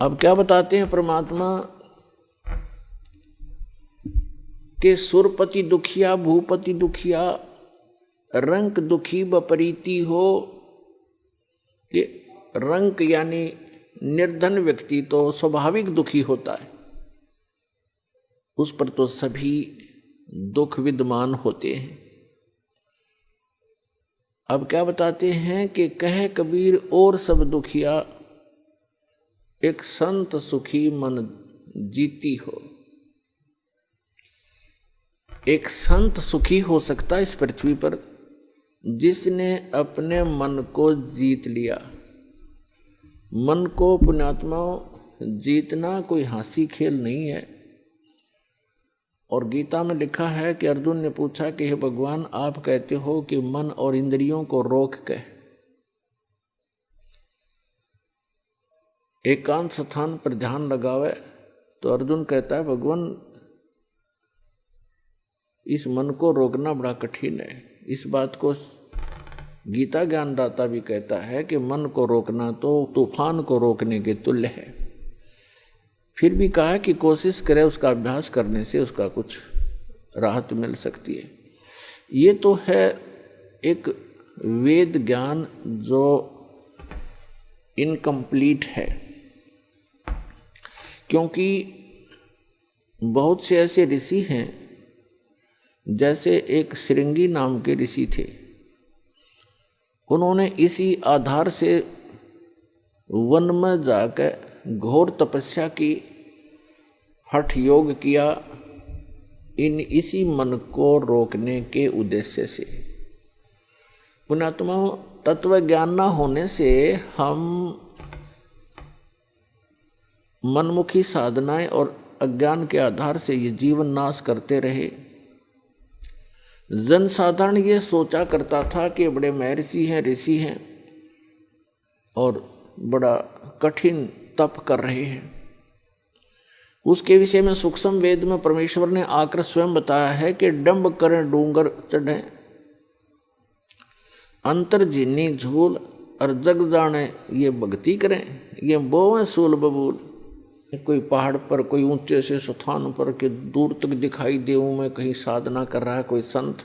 अब क्या बताते हैं परमात्मा के सुरपति दुखिया भूपति दुखिया रंक दुखी बपरीति हो। कि रंक यानी निर्धन व्यक्ति तो स्वाभाविक दुखी होता है, उस पर तो सभी दुख विद्यमान होते हैं। अब क्या बताते हैं कि कहे कबीर और सब दुखिया एक संत सुखी मन जीती हो। एक संत सुखी हो सकता है इस पृथ्वी पर जिसने अपने मन को जीत लिया। मन को पुण्यात्माओं जीतना कोई हंसी खेल नहीं है। और गीता में लिखा है कि अर्जुन ने पूछा कि हे भगवान, आप कहते हो कि मन और इंद्रियों को रोक के एकांत स्थान पर ध्यान लगावे। तो अर्जुन कहता है भगवान, इस मन को रोकना बड़ा कठिन है। इस बात को गीता ज्ञानदाता भी कहता है कि मन को रोकना तो तूफान को रोकने के तुल्य है। फिर भी कहा कि कोशिश करे, उसका अभ्यास करने से उसका कुछ राहत मिल सकती है। ये तो है एक वेद ज्ञान जो इनकम्प्लीट है, क्योंकि बहुत से ऐसे ऋषि हैं, जैसे एक श्रृंगी नाम के ऋषि थे। उन्होंने इसी आधार से वन में जाकर घोर तपस्या की, हठ योग किया, इसी मन को रोकने के उद्देश्य से। पुण्यात्मा, तत्व ज्ञान न होने से हम मनमुखी साधनाएं और अज्ञान के आधार से ये जीवन नाश करते रहे। जनसाधारण ये सोचा करता था कि बड़े महर्षि हैं, ऋषि हैं और बड़ा कठिन तप कर रहे हैं। उसके विषय में सूक्ष्म वेद में परमेश्वर ने आकर स्वयं बताया है कि डंब करें डूंगर चढ़े, अंतर जीनी झूल और जग जाने ये भक्ति करें, ये बोवें सूल बबूल। कोई पहाड़ पर, कोई ऊंचे से स्थान पर के दूर तक दिखाई देऊं मैं कहीं साधना कर रहा है कोई संत।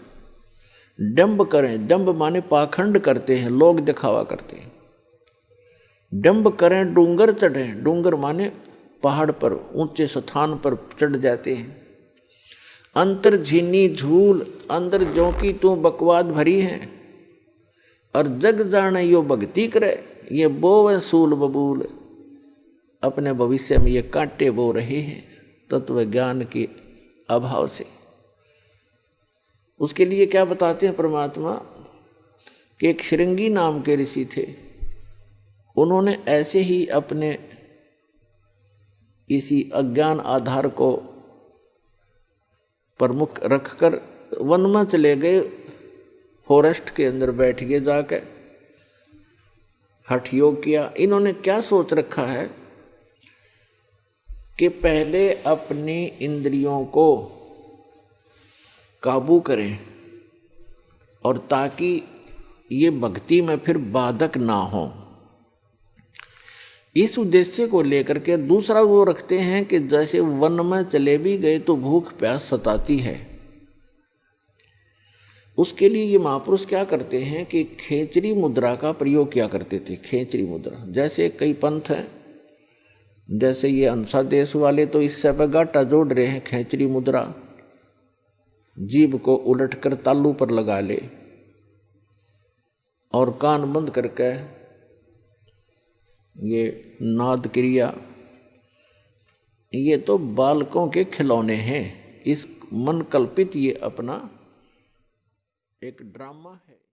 डंब करें, डंब माने पाखंड करते हैं, लोग दिखावा करते हैं। डंब करें डूंगर चढ़े, डूंगर माने पहाड़ पर ऊंचे स्थान पर चढ़ जाते हैं। अंतर झीनी झूल, अंदर जो की तू बकवाद भरी है, और जग जाने यो भक्ति करे, ये बोवे सूल बबूल। अपने भविष्य में ये कांटे बो रहे हैं तत्व ज्ञान के अभाव से। उसके लिए क्या बताते हैं परमात्मा कि एक श्रृंगी नाम के ऋषि थे। उन्होंने ऐसे ही अपने इसी अज्ञान आधार को प्रमुख रखकर वन में चले गए, फॉरेस्ट के अंदर बैठ गए, जाकर हठ योग किया। इन्होंने क्या सोच रखा है कि पहले अपनी इंद्रियों को काबू करें, और ताकि ये भक्ति में फिर बाधक ना हो। इस उद्देश्य को लेकर के दूसरा वो रखते हैं कि जैसे वन में चले भी गए तो भूख प्यास सताती है। उसके लिए ये महापुरुष क्या करते हैं कि खेचरी मुद्रा का प्रयोग किया करते थे। खेचरी मुद्रा, जैसे कई पंथ हैं, जैसे ये अंसा देश वाले तो इससे गाटा जोड़ रहे हैं। खेचरी मुद्रा, जीभ को उलट कर तालू पर लगा ले और कान बंद करके ये नाद क्रिया, ये तो बालकों के खिलौने हैं। इस मन कल्पित ये अपना एक ड्रामा है।